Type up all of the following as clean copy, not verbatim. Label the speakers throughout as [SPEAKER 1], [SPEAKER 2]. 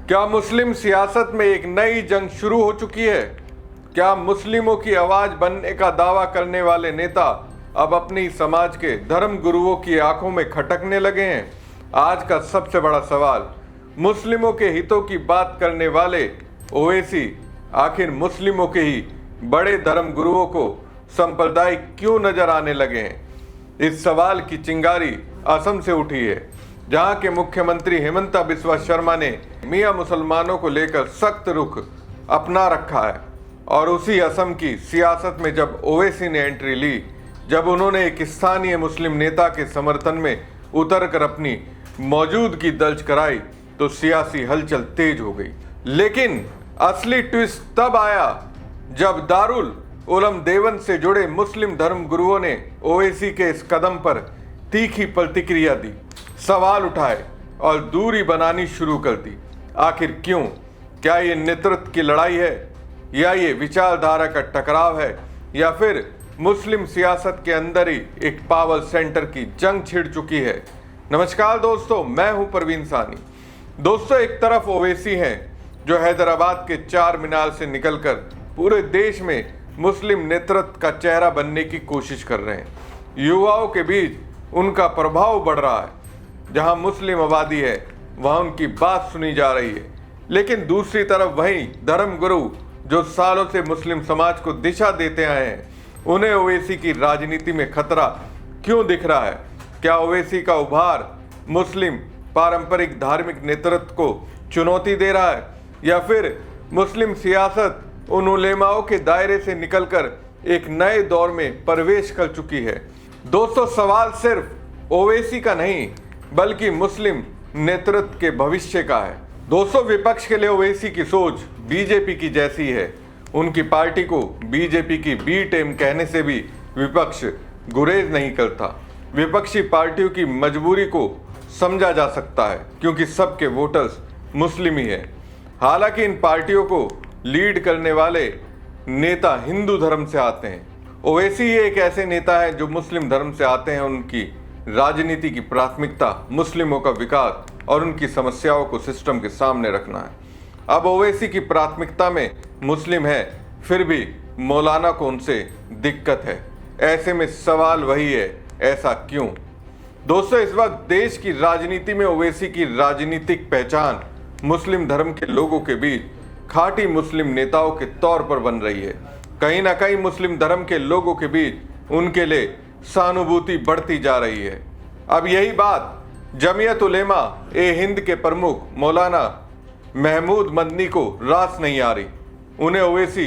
[SPEAKER 1] क्या मुस्लिम सियासत में एक नई जंग शुरू हो चुकी है? क्या मुस्लिमों की आवाज बनने का दावा करने वाले नेता अब अपनी समाज के धर्म गुरुओं की आंखों में खटकने लगे हैं? आज का सबसे बड़ा सवाल, मुस्लिमों के हितों की बात करने वाले ओवैसी आखिर मुस्लिमों के ही बड़े धर्म गुरुओं को सांप्रदायिक क्यों नजर आने लगे हैं? इस सवाल की चिंगारी असम से उठी है, जहां के मुख्यमंत्री हिमंता बिस्वा शर्मा ने मियां मुसलमानों को लेकर सख्त रुख अपना रखा है। और उसी असम की सियासत में जब ओवैसी ने एंट्री ली, जब उन्होंने एक स्थानीय मुस्लिम नेता के समर्थन में उतरकर अपनी मौजूदगी दर्ज कराई, तो सियासी हलचल तेज हो गई। लेकिन असली ट्विस्ट तब आया जब दारुल उलम देवबंद से जुड़े मुस्लिम धर्म गुरुओं ने ओवैसी के इस कदम पर तीखी प्रतिक्रिया दी, सवाल उठाए और दूरी बनानी शुरू कर दी। आखिर क्यों? क्या ये नेतृत्व की लड़ाई है, या ये विचारधारा का टकराव है, या फिर मुस्लिम सियासत के अंदर ही एक पावर सेंटर की जंग छिड़ चुकी है? नमस्कार दोस्तों, मैं हूं परवीन सानी। दोस्तों, एक तरफ ओवैसी हैं जो हैदराबाद के चार मीनार से निकलकर पूरे देश में मुस्लिम नेतृत्व का चेहरा बनने की कोशिश कर रहे हैं। युवाओं के बीच उनका प्रभाव बढ़ रहा है, जहां मुस्लिम आबादी है वहां उनकी बात सुनी जा रही है। लेकिन दूसरी तरफ वहीं धर्म गुरु जो सालों से मुस्लिम समाज को दिशा देते आए हैं, उन्हें ओवैसी की राजनीति में खतरा क्यों दिख रहा है? क्या ओवैसी का उभार मुस्लिम पारंपरिक धार्मिक नेतृत्व को चुनौती दे रहा है, या फिर मुस्लिम सियासत उन उलेमाओं के दायरे से निकलकर एक नए दौर में प्रवेश कर चुकी है? दोस्तों, सवाल सिर्फ ओवैसी का नहीं बल्कि मुस्लिम नेतृत्व के भविष्य का है। दोस्तों, विपक्ष के लिए ओवैसी की सोच बीजेपी की जैसी है। उनकी पार्टी को बीजेपी की बी टीम कहने से भी विपक्ष गुरेज नहीं करता। विपक्षी पार्टियों की मजबूरी को समझा जा सकता है, क्योंकि सबके वोटर्स मुस्लिम ही है। हालांकि इन पार्टियों को लीड करने वाले नेता हिंदू धर्म से आते हैं। ओवैसी एक ऐसे नेता है जो मुस्लिम धर्म से आते हैं। उनकी राजनीति की प्राथमिकता मुस्लिमों का विकास और उनकी समस्याओं को सिस्टम के सामने रखना है। अब ओवैसी की प्राथमिकता में मुस्लिम है, फिर भी मौलाना को उनसे दिक्कत है। ऐसे में सवाल वही है, ऐसा क्यों? दोस्तों, इस वक्त देश की राजनीति में ओवैसी की राजनीतिक पहचान मुस्लिम धर्म के लोगों के बीच खाटी मुस्लिम नेताओं के तौर पर बन रही है। कहीं ना कहीं मुस्लिम धर्म के लोगों के बीच उनके लिए सहानुभूति बढ़ती जा रही है। अब यही बात जमीयत उलेमा ए हिंद के प्रमुख मौलाना महमूद मदनी को रास नहीं आ रही। उन्हें ओवैसी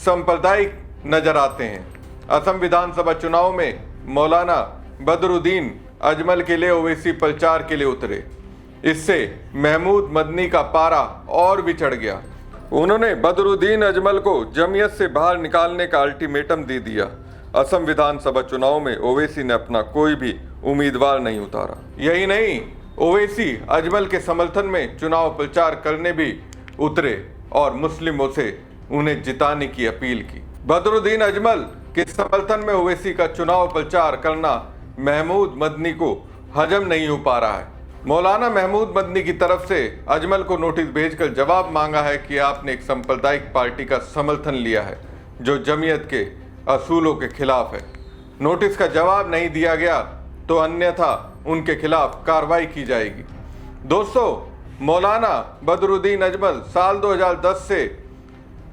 [SPEAKER 1] सांप्रदायिक नजर आते हैं। असम विधानसभा चुनाव में मौलाना बदरुद्दीन अजमल के लिए ओवैसी प्रचार के लिए उतरे। इससे महमूद मदनी का पारा और भी चढ़ गया। उन्होंने बदरुद्दीन अजमल को जमीयत से बाहर निकालने का अल्टीमेटम दे दिया। असम विधानसभा चुनाव में ओवैसी ने अपना कोई भी उम्मीदवार नहीं उतारा। यही नहीं, ओवैसी अजमल के समर्थन में चुनाव प्रचार करने भी उतरे और मुस्लिमों से उन्हें जिताने की अपील की। बदरुद्दीन अजमल के समर्थन में ओवैसी का चुनाव प्रचार करना महमूद मदनी को हजम नहीं हो पा रहा है। मौलाना महमूद मदनी की तरफ से अजमल को नोटिस भेजकर जवाब मांगा है कि आपने एक सांप्रदायिक पार्टी का समर्थन लिया है जो जमीयत के असूलों के खिलाफ है। नोटिस का जवाब नहीं दिया गया तो अन्यथा उनके खिलाफ कार्रवाई की जाएगी। दोस्तों, मौलाना बदरुद्दीन अजमल साल 2010 से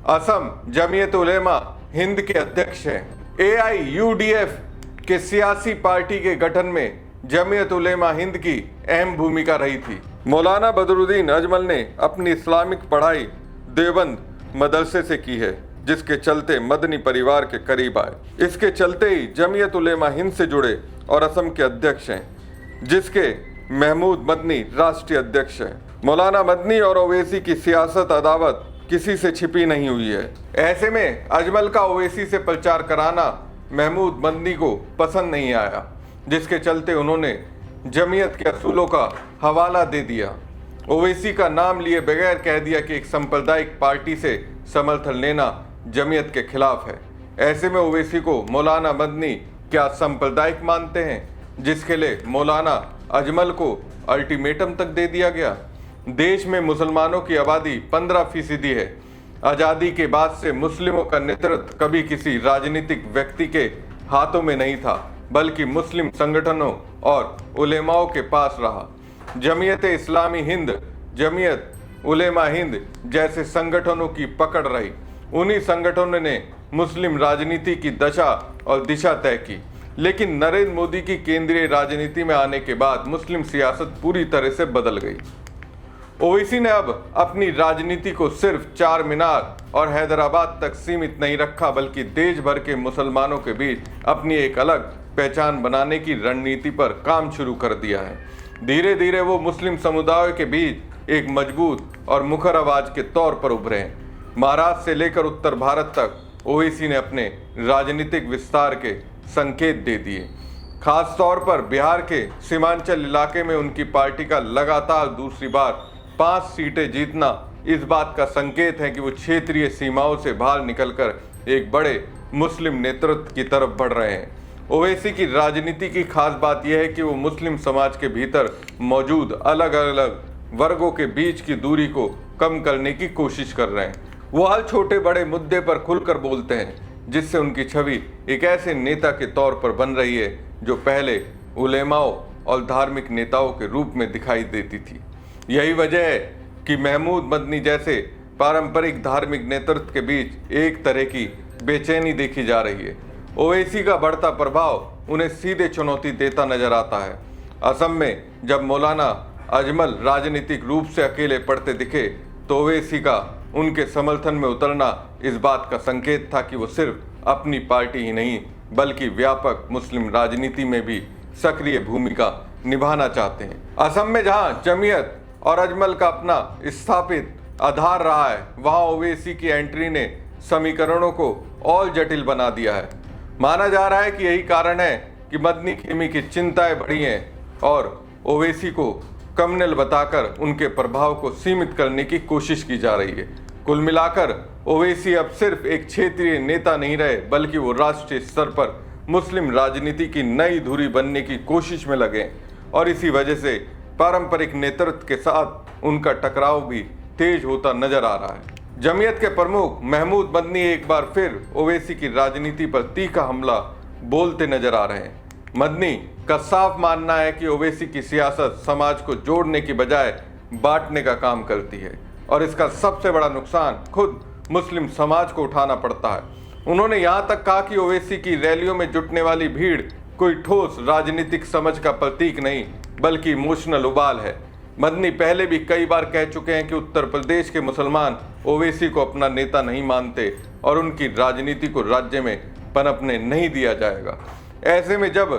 [SPEAKER 1] असम जमीयत उलेमा हिंद के अध्यक्ष हैं। AIUDF के सियासी पार्टी के गठन में जमीयत उलेमा हिंद की अहम भूमिका रही थी। मौलाना बदरुद्दीन अजमल ने अपनी इस्लामिक पढ़ाई देवबंद मदरसे से की है, जिसके चलते मदनी परिवार के करीब आए। इसके चलते ही जमीयत उलेमा हिंद से जुड़े और असम के अध्यक्ष हैं, जिसके महमूद मदनी राष्ट्रीय अध्यक्ष हैं। मौलाना मदनी और ओवैसी की सियासत अदावत किसी से छिपी नहीं हुई है। ऐसे में अजमल का ओवैसी से प्रचार कराना महमूद मदनी को पसंद नहीं आया, जिसके चलते उन्होंने जमीयत के असूलों का हवाला दे दिया। ओवैसी का नाम लिए बगैर कह दिया कि एक सांप्रदायिक पार्टी से समर्थन लेना जमीयत के खिलाफ है। ऐसे में ओवैसी को मौलाना मदनी क्या सांप्रदायिक मानते हैं, जिसके लिए मौलाना अजमल को अल्टीमेटम तक दे दिया गया। देश में मुसलमानों की आबादी 15% है। आज़ादी के बाद से मुस्लिमों का नेतृत्व कभी किसी राजनीतिक व्यक्ति के हाथों में नहीं था, बल्कि मुस्लिम संगठनों और उलेमाओं के पास रहा। जमीयत इस्लामी हिंद, जमीयत उलेमा हिंद जैसे संगठनों की पकड़ रही। उन्हीं संगठनों ने मुस्लिम राजनीति की दशा और दिशा तय की। लेकिन नरेंद्र मोदी की केंद्रीय राजनीति में आने के बाद मुस्लिम सियासत पूरी तरह से बदल गई। ओवैसी ने अब अपनी राजनीति को सिर्फ चार मीनार और हैदराबाद तक सीमित नहीं रखा, बल्कि देश भर के मुसलमानों के बीच अपनी एक अलग पहचान बनाने की रणनीति पर काम शुरू कर दिया है। धीरे धीरे वो मुस्लिम समुदाय के बीच एक मजबूत और मुखर आवाज के तौर पर उभरे हैं। महाराष्ट्र से लेकर उत्तर भारत तक ओवैसी ने अपने राजनीतिक विस्तार के संकेत दे दिए। खास तौर पर बिहार के सीमांचल इलाके में उनकी पार्टी का लगातार दूसरी बार 5 सीटें जीतना इस बात का संकेत है कि वो क्षेत्रीय सीमाओं से बाहर निकलकर एक बड़े मुस्लिम नेतृत्व की तरफ बढ़ रहे हैं। ओवैसी की राजनीति की खास बात यह है कि वो मुस्लिम समाज के भीतर मौजूद अलग अलग वर्गों के बीच की दूरी को कम करने की कोशिश कर रहे हैं। वो हर छोटे बड़े मुद्दे पर खुलकर बोलते हैं, जिससे उनकी छवि एक ऐसे नेता के तौर पर बन रही है जो पहले उलेमाओं और धार्मिक नेताओं के रूप में दिखाई देती थी। यही वजह है कि महमूद मदनी जैसे पारंपरिक धार्मिक नेतृत्व के बीच एक तरह की बेचैनी देखी जा रही है। ओवैसी का बढ़ता प्रभाव उन्हें सीधे चुनौती देता नजर आता है। असम में जब मौलाना अजमल राजनीतिक रूप से अकेले पड़ते दिखे तो ओवैसी का उनके समर्थन में उतरना इस बात का संकेत था कि वो सिर्फ अपनी पार्टी ही नहीं बल्कि व्यापक मुस्लिम राजनीति में भी सक्रिय भूमिका निभाना चाहते हैं। असम में जहां जमीयत और अजमल का अपना स्थापित आधार रहा है, वहां ओवैसी की एंट्री ने समीकरणों को और जटिल बना दिया है। माना जा रहा है कि यही कारण है कि मदनी खेमी की चिंताएं बढ़ी हैं और ओवैसी को कम्युनल बताकर उनके प्रभाव को सीमित करने की कोशिश की जा रही है। कुल मिलाकर ओवैसी अब सिर्फ एक क्षेत्रीय नेता नहीं रहे, बल्कि वो राष्ट्रीय स्तर पर मुस्लिम राजनीति की नई धुरी बनने की कोशिश में लगे और इसी वजह से पारंपरिक नेतृत्व के साथ उनका टकराव भी तेज होता नजर आ रहा है। जमीयत के प्रमुख महमूद मदनी एक बार फिर ओवैसी की राजनीति पर तीखा हमला बोलते नजर आ रहे हैं। मदनी का साफ मानना है कि ओवैसी की सियासत समाज को जोड़ने की बजाय बांटने का काम करती है और इसका सबसे बड़ा नुकसान खुद मुस्लिम समाज को उठाना पड़ता है। उन्होंने यहाँ तक कहा कि ओवैसी की रैलियों में जुटने वाली भीड़ कोई ठोस राजनीतिक समझ का प्रतीक नहीं बल्कि इमोशनल उबाल है। मदनी पहले भी कई बार कह चुके हैं कि उत्तर प्रदेश के मुसलमान ओवैसी को अपना नेता नहीं मानते और उनकी राजनीति को राज्य में पनपने नहीं दिया जाएगा। ऐसे में जब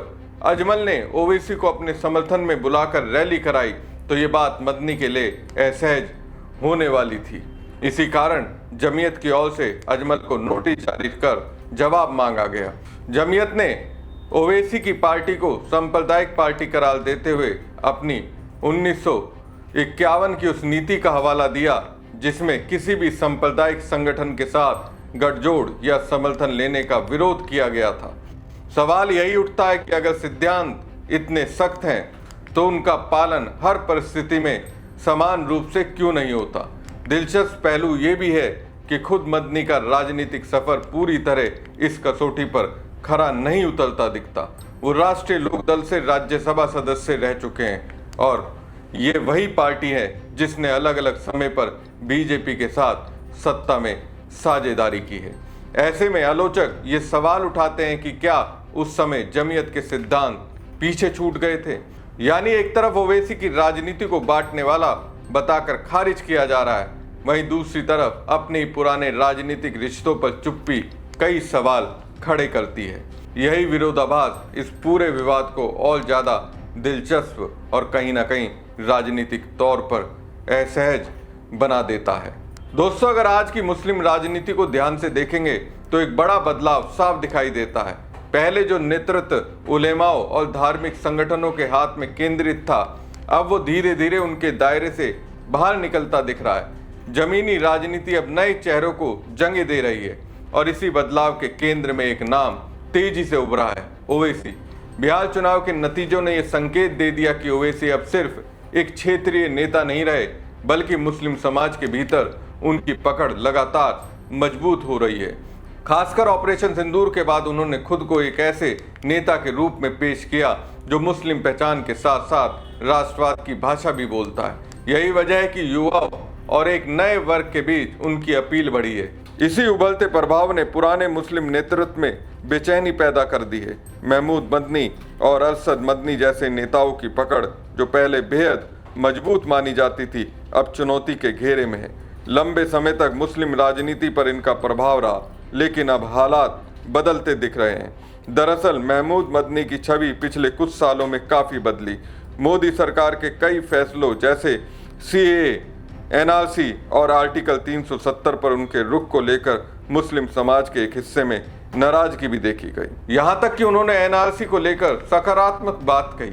[SPEAKER 1] अजमल ने ओवैसी को अपने समर्थन में बुलाकर रैली कराई तो ये बात मदनी के लिए असहज होने वाली थी। इसी कारण जमीयत की ओर से अजमल को नोटिस जारी कर जवाब मांगा गया। जमीयत ने ओवैसी की पार्टी को सांप्रदायिक पार्टी करार देते हुए अपनी 1951 की उस नीति का हवाला दिया जिसमें किसी भी सांप्रदायिक संगठन के साथ गठजोड़ या समर्थन लेने का विरोध किया गया था। सवाल यही उठता है कि अगर सिद्धांत इतने सख्त हैं तो उनका पालन हर परिस्थिति में समान रूप से क्यों नहीं होता। दिलचस्प पहलू ये भी है कि खुद मदनी का राजनीतिक सफर पूरी तरह इस कसौटी पर खरा नहीं उतरता दिखता। वो राष्ट्रीय लोकदल से राज्यसभा सदस्य रह चुके हैं और ये वही पार्टी है जिसने अलग अलग समय पर बीजेपी के साथ सत्ता में साझेदारी की है। ऐसे में आलोचक ये सवाल उठाते हैं कि क्या उस समय जमीयत के सिद्धांत पीछे छूट गए थे, यानी एक तरफ ओवैसी की राजनीति को बांटने वाला बताकर खारिज किया जा रहा है, वहीं दूसरी तरफ अपने पुराने राजनीतिक रिश्तों पर चुप्पी कई सवाल खड़े करती है। यही विरोधाभास इस पूरे विवाद को और ज्यादा दिलचस्प और कहीं ना कहीं राजनीतिक तौर पर असहज बना देता है। दोस्तों, अगर आज की मुस्लिम राजनीति को ध्यान से देखेंगे तो एक बड़ा बदलाव साफ दिखाई देता है। पहले जो नेतृत्व उलेमाओं और धार्मिक संगठनों के हाथ में केंद्रित था, अब वो धीरे धीरे उनके दायरे से बाहर निकलता दिख रहा है। जमीनी राजनीति अब नए चेहरों को जंगे दे रही है और इसी बदलाव के केंद्र में एक नाम तेजी से उभरा है, ओवैसी। बिहार चुनाव के नतीजों ने यह संकेत दे दिया कि ओवैसी अब सिर्फ एक क्षेत्रीय नेता नहीं रहे बल्कि मुस्लिम समाज के भीतर उनकी पकड़ लगातार मजबूत हो रही है। खासकर ऑपरेशन सिंदूर के बाद उन्होंने खुद को एक ऐसे नेता के रूप में पेश किया जो मुस्लिम पहचान के साथ साथ राष्ट्रवाद की भाषा भी बोलता है। यही वजह है कि युवाओं और एक नए वर्ग के बीच उनकी अपील बढ़ी है। इसी उभरते प्रभाव ने पुराने मुस्लिम नेतृत्व में बेचैनी पैदा कर दी है। महमूद मदनी और अरशद मदनी जैसे नेताओं की पकड़, जो पहले बेहद मजबूत मानी जाती थी, अब चुनौती के घेरे में है। लंबे समय तक मुस्लिम राजनीति पर इनका प्रभाव रहा, लेकिन अब हालात बदलते दिख रहे हैं। दरअसल महमूद मदनी की छवि पिछले कुछ सालों में काफ़ी बदली। मोदी सरकार के कई फैसलों जैसे CAA, NRC और आर्टिकल 370 पर उनके रुख को लेकर मुस्लिम समाज के एक हिस्से में नाराजगी भी देखी गई। यहाँ तक कि उन्होंने NRC को लेकर सकारात्मक बात कही,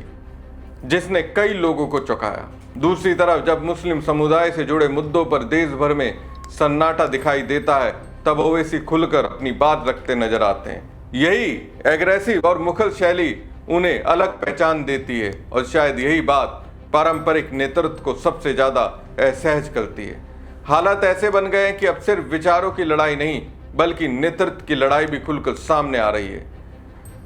[SPEAKER 1] जिसने कई लोगों को चौंकाया। दूसरी तरफ जब मुस्लिम समुदाय से जुड़े मुद्दों पर देश भर में सन्नाटा दिखाई देता है, तब ओवैसी खुलकर अपनी बात रखते नजर आते हैं। यही एग्रेसिव और मुखर शैली उन्हें अलग पहचान देती है और शायद यही बात पारंपरिक नेतृत्व को सबसे ज्यादा असहज करती है। हालात ऐसे बन गए हैं कि अब सिर्फ विचारों की लड़ाई नहीं, बल्कि नेतृत्व की लड़ाई भी खुलकर सामने आ रही है।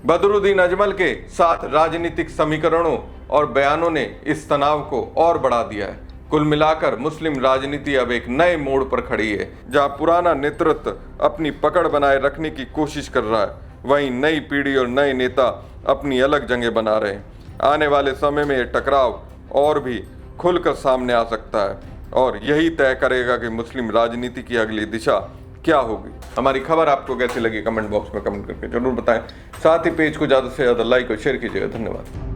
[SPEAKER 1] बदरुद्दीन अजमल के साथ राजनीतिक समीकरणों और बयानों ने इस तनाव को और बढ़ा दिया है। कुल मिलाकर मुस्लिम राजनीति अब एक नए मोड़ पर खड़ी है, जहां पुराना नेतृत्व अपनी पकड़ बनाए रखने की कोशिश कर रहा है, वहीं नई पीढ़ी और नए नेता अपनी अलग जगह बना रहे हैं। आने वाले समय में ये टकराव और भी खुलकर सामने आ सकता है और यही तय करेगा कि मुस्लिम राजनीति की अगली दिशा क्या होगी। हमारी खबर आपको कैसी लगी, कमेंट बॉक्स में कमेंट करके जरूर बताएं। साथ ही पेज को ज़्यादा से ज़्यादा लाइक और शेयर कीजिएगा। धन्यवाद।